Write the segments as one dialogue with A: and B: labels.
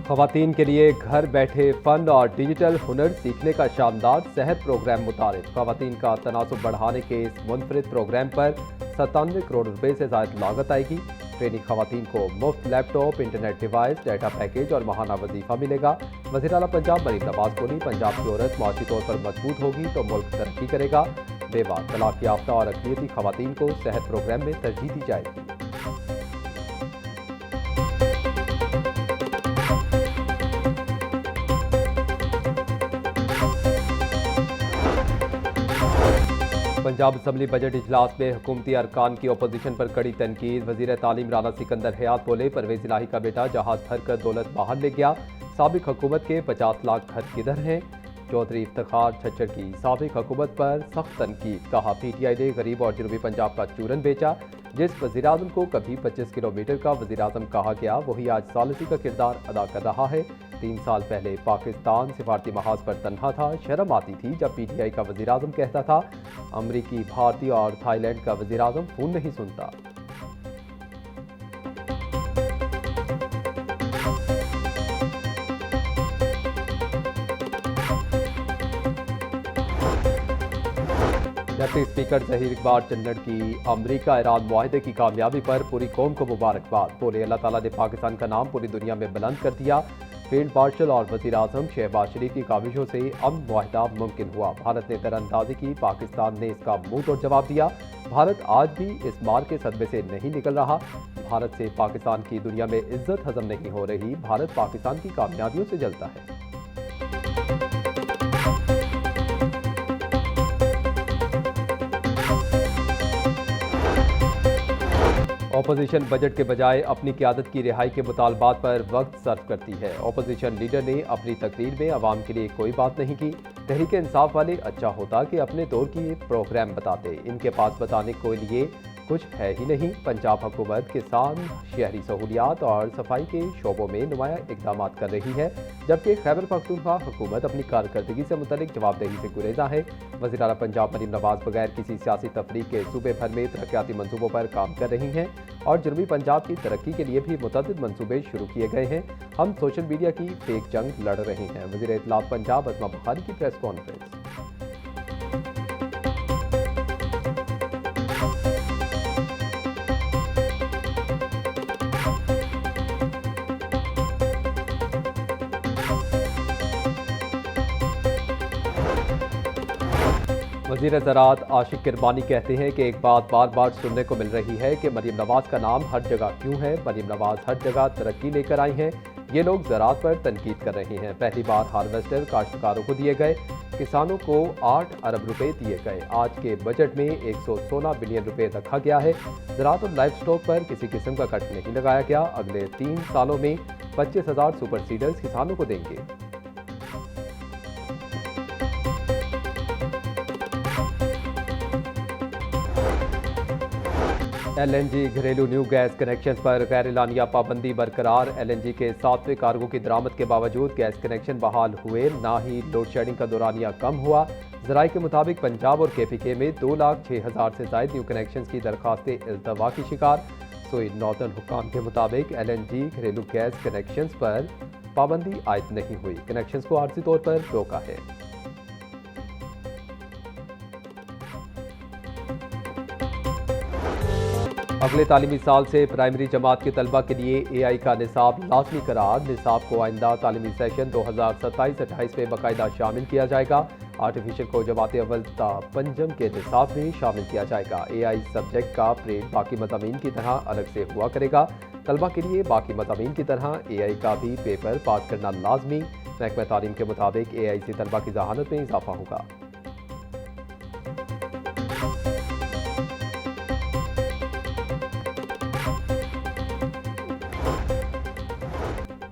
A: खवातीन के लिए घर बैठे फन और डिजिटल हुनर सीखने का शानदार सेहत प्रोग्राम मुतारिफ। खवातीन का तनासुब बढ़ाने के इस मुनफरिद प्रोग्राम पर 97 करोड़ रुपए से ज़ायद लागत आएगी। ट्रेनी खवातीन को मुफ्त laptop, internet device, data package और माहाना वजीफा मिलेगा। वज़ीर आला पंजाब मरीम नवाज बोली, पंजाब की औरत माशी तौर पर मजबूत होगी तो मुल्क तरक्की करेगा। बेवा, तलाक याफ्ता और अक़लियती खवातीन को सेहत प्रोग्राम में तरजीह दी जाएगी। पंजाब असम्बली बजट इजलास में हुकूमती अरकान की अपोजिशन पर कड़ी तनकीद। वजीर तालीम राना सिकंदर हयात बोले, परवेज इलाही का बेटा जहाज भरकर दौलत बाहर ले गया। साबिक हुकूमत के 50 लाख घर किधर हैं? चौधरी इफ्तिखार छच्चर की साबिक हुकूमत पर सख्त तनकीद। कहा, PTI ने गरीब और जनूबी पंजाब का चूरन बेचा। जिस वज़ीर-ए-आज़म को कभी 25 किलोमीटर का वज़ीर-ए-आज़म कहा गया, वही आज सालसी का किरदार अदा कर रहा है। 3 साल पहले पाकिस्तान सिफारती महाज पर तन्हा था। शर्म आती थी जब PTI का वज़ीर-ए-आज़म कहता था, अमरीकी, भारतीय और थाईलैंड का वज़ीर-ए-आज़म फ़ोन नहीं सुनता। डिप्टी स्पीकर ज़हीर इकबाल चन्नड़ की अमरीका ईरान मुआहदे की कामयाबी पर पूरी कौम को मुबारकबाद। बोले, अल्लाह ताला ने पाकिस्तान का नाम पूरी दुनिया में बुलंद कर दिया। फील्ड मार्शल और वज़ीर आज़म शहबाज शरीफ की काविशों से अमन मुआहदा मुमकिन हुआ। भारत ने तरअंदाजी की, पाकिस्तान ने इसका मुंह तोड़ जवाब दिया। भारत आज भी इस मार के सदमे से नहीं निकल रहा। भारत से पाकिस्तान की दुनिया में इज्जत हजम नहीं हो रही। भारत पाकिस्तान की कामयाबियों से जलता है। ऑपोजिशन बजट के बजाय अपनी क़यादत की रिहाई के मुतालबात पर वक्त सर्व करती है। ऑपोजिशन लीडर ने अपनी तकरीर में अवाम के लिए कोई बात नहीं की। तहरीक इंसाफ वाले अच्छा होता कि अपने दौर की प्रोग्राम बताते। इनके पास बताने के लिए कुछ है ही नहीं। पंजाब हुकूमत किसान, शहरी सहूलियात और सफाई के शोबों में नुमाया इकदाम कर रही है, जबकि खैबर पख्तूनख्वा हुकूमत अपनी कारकर्दगी से मुतल्लिक जवाबदेही से गुरेजा है। वज़ीर आला पंजाब मरीम नवाज बगैर किसी सियासी तफरीक के सूबे भर में तरक्याती मंसूबों पर काम कर रही हैं और जनूबी पंजाब की तरक्की के लिए भी मुतअद्दिद मंसूबे शुरू किए गए हैं। हम सोशल मीडिया की फेक जंग लड़ रहे हैं। वज़ीर इत्तलात पंजाब अस्मा बुखारी की प्रेस कॉन्फ्रेंस। वज़ीर ज़राअत आशिक किरमानी कहते हैं कि एक बात बार बार सुनने को मिल रही है कि मरीम नवाज का नाम हर जगह क्यों है। मरीम नवाज हर जगह तरक्की लेकर आई हैं। ये लोग ज़राअत पर तनकीद कर रहे हैं। पहली बार हार्वेस्टर काश्तकारों को दिए गए, किसानों को 8 अरब रुपए दिए गए। आज के बजट में 116 बिलियन रुपए रखा गया है। ज़राअत और लाइफ स्टॉक पर किसी किस्म का कट नहीं लगाया गया। अगले 3 सालों में 25,000 सुपर सीडर्स किसानों को देंगे। LNG घरेलू न्यू गैस कनेक्शन पर गैर एलानिया पाबंदी बरकरार। LNG के 7वें कार्गो की दरामद के बावजूद गैस कनेक्शन बहाल हुए, ना ही लोड शेडिंग का दौरानिया कम हुआ। ज़राए के मुताबिक पंजाब और KPK में 2,06,000 से ज़ायद न्यू कनेक्शन की दरखास्तें इल्तवा की शिकार। सोई नॉर्दर्न हुकाम के मुताबिक LNG घरेलू गैस कनेक्शन पर पाबंदी आयद नहीं हुई। कनेक्शन को आर्जी तौर पर रोका है। अगले तालीमी साल से प्राइमरी जमात के तलबा के लिए AI का निसाब लाजमी करार। निसाब को आइंदा तालीमी सेशन 2027-28 में बाकायदा शामिल किया जाएगा। आर्टिफिशियल को जमात अव्वल ता पंजम के निसाब में शामिल किया जाएगा। AI सब्जेक्ट का परेड बाकी मज़ामीन की तरह अलग से हुआ करेगा। तलबा के लिए बाकी मज़ामीन की तरह AI का भी पेपर पास करना लाजमी। महकमा तालीम के मुताबिक AI से तलबा की जहानत में इजाफा होगा।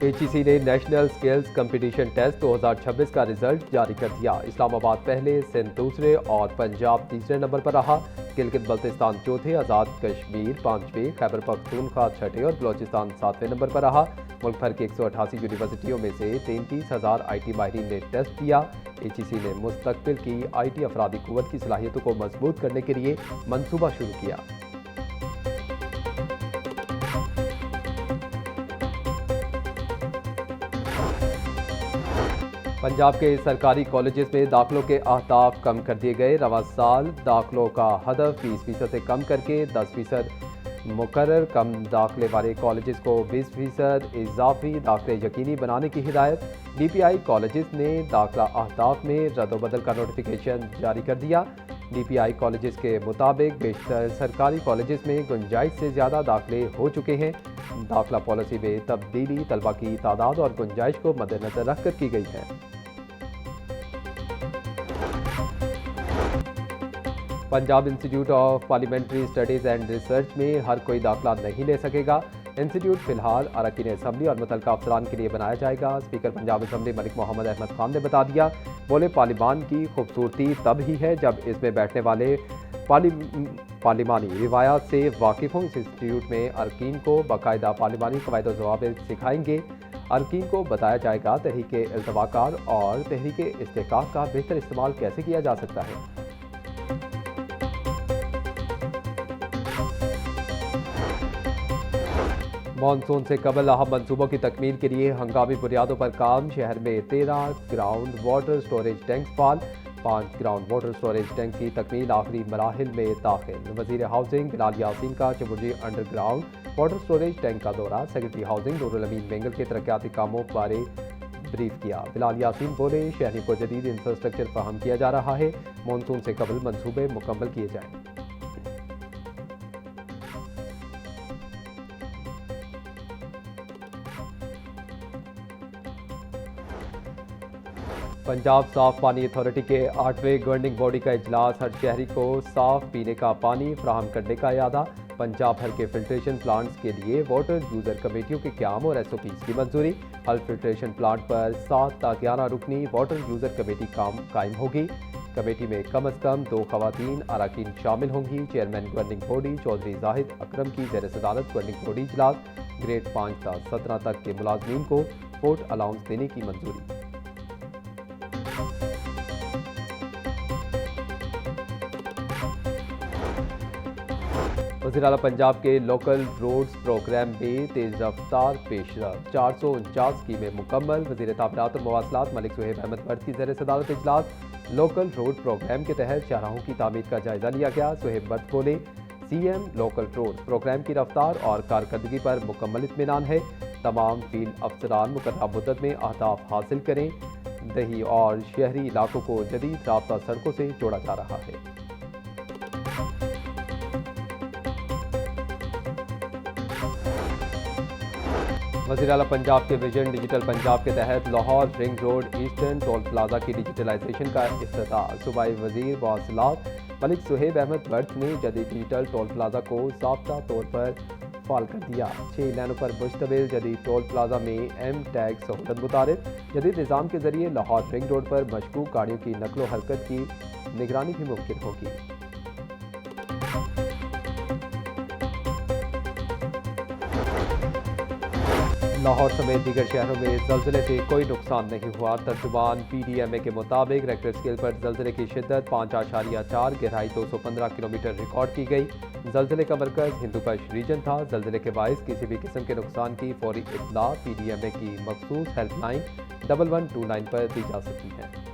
A: HEC ने नेशनल स्किल्स कंपटीशन टेस्ट 2026 का रिजल्ट जारी कर दिया। इस्लामाबाद पहले, सिंध दूसरे और पंजाब तीसरे नंबर पर रहा। गिलगित बल्तिस्तान चौथे, आज़ाद कश्मीर 5वें, खैबर पख्तूनख्वा 6ठे और बलोचिस्तान 7वें नंबर पर रहा। मुल्क भर की 188 यूनिवर्सिटियों में से 33,000 IT माहिरीन ने टेस्ट दिया। HEC ने मुस्तकबिल की IT अफरादी कुव्वत की सलाहियतों को मजबूत करने के लिए मंसूबा शुरू किया। पंजाब के सरकारी कॉलेजेस में दाखिलों के अहदाफ कम कर दिए गए। रवां साल दाखिलों का हदफ 20% से कम करके 10% मुकर्रर। कम दाखिले वाले कॉलेजेस को 20% इजाफी दाखिले यकीनी बनाने की हिदायत। DPI कॉलेजेस ने दाखिला अहदाफ में रद्दोबदल का नोटिफिकेशन जारी कर दिया। DPI कॉलेजेस के मुताबिक बेशतर सरकारी कॉलेजेस में गुंजाइश से ज़्यादा दाखिले हो चुके हैं। दाखिला पॉलिसी में तब्दीली तलबा की तादाद और गुंजाइश को मद्देनजर रखकर की गई है। Punjab institute of parliamentary studies and research में हर कोई दाखिला नहीं ले सकेगा। इंस्टीट्यूट फिलहाल अरकान असम्बली और मुतल्लिका अफसरान के लिए बनाया जाएगा। स्पीकर पंजाब असम्बली मलिक मोहम्मद अहमद खान ने बता दिया। बोले, पार्लियामान की खूबसूरती तब ही है जब इसमें बैठने वाले पार्लिमानी रिवायात से वाकिफ़ हों। इस इंस्टीट्यूट में अरकीन को बाकायदा पार्लिमानी क़वायद और ज़वाबित सिखाएंगे। अरकीन को बताया जाएगा तहरीक इल्तवाकार और तहरीक इस्तेहकाक का बेहतर इस्तेमाल कैसे किया जा सकता है। मानसून से कबल अहम मंसूबों की तकमील के लिए हंगामी बुनियादों पर काम। शहर में 13 ग्राउंड वाटर स्टोरेज टैंक फाल। 5 ग्राउंड वाटर स्टोरेज टैंक की तकमील आखिरी मराहिल में दाखिल। वज़ीर हाउसिंग बिलाल यासीन का चमुर्जी अंडरग्राउंड वाटर स्टोरेज टैंक का दौरा। सेक्रेटरी हाउसिंग नूरुल अमीन बेंगल के तरक्याती कामों बारे ब्रीफ किया। बिलाल यासीन बोले, शहरी को जदीद इंफ्रास्ट्रक्चर फराहम किया जा रहा है। मानसून से कबल मंसूबे मुकम्मल किए जाएँ। पंजाब साफ पानी अथॉरिटी के 8वें गवर्निंग बॉडी का इजलास। हर शहरी को साफ पीने का पानी फराहम करने का इरादा। पंजाब भर के फिल्ट्रेशन प्लांट्स के लिए वाटर यूजर कमेटियों के क़याम और SOPs की मंजूरी। हर फिल्ट्रेशन प्लांट पर 7 ता 11 रुकनी वाटर यूजर कमेटी कायम होगी। कमेटी में कम अज़ कम 2 ख़वातीन अरकान शामिल होंगी। Chairman governing body Chaudhry Zahid Akram की ज़ेर सदारत गवर्निंग बॉडी इजलास। ग्रेड 5 ता 17 तक के मुलाजमीन को पोर्ट अलाउंस देने की मंजूरी। वज़ीर आला पंजाब के लोकल रोड्स प्रोग्राम में तेज़ रफ्तार पेशरफ। 449 स्कीमें मुकम्मल। वज़ीर तामीरात और मवासलात मलिक सुहेब अहमद भट्ट की ज़ेर सदारत इजलास। लोकल रोड प्रोग्राम के तहत शाहराहों की तामीर का जायजा लिया गया। सुहेब भट्ट बोले, CM लोकल रोड प्रोग्राम की रफ्तार और कारकर्दगी पर मुकम्मल इत्मीनान है। तमाम फील्ड अफसरान मुकर्रर मुद्दत में अहदाफ हासिल करें। दही और शहरी इलाकों को जदीद राब्ता सड़कों से जोड़ा जा रहा है। वज़ीर आला पंजाब के विजन डिजिटल पंजाब के तहत Lahore ring road eastern toll plaza की डिजिटलाइजेशन का इफ्तिताह। सूबाई वज़ीर मवासलात मलिक सुहेब अहमद भट्ट ने जदीद डिजिटल टोल प्लाजा को ज़ाब्ता तौर पर फाल कर दिया। 6 लाइनों पर मुश्तमिल जदीद टोल प्लाजा में M टैग सहूलत मुतारिफ। जदीद निज़ाम के जरिए लाहौर रिंग रोड पर मशकूक गाड़ियों की नकलो हरकत की निगरानी भी मुमकिन होगी। लाहौर समेत दीगर शहरों में ज़लज़ले से कोई नुकसान नहीं हुआ। तर्जुमान PDMA के मुताबिक रेक्टर स्केल पर ज़लज़ले की शिद्दत 5.4, गहराई 215 किलोमीटर रिकॉर्ड की गई। ज़लज़ले का मरकज़ हिंदुकुश रीजन था। ज़लज़ले के बाइस किसी भी किस्म के नुकसान की फौरी इत्तला PDMA की मखसूस हेल्पलाइन 1129 पर दी जा सकती है।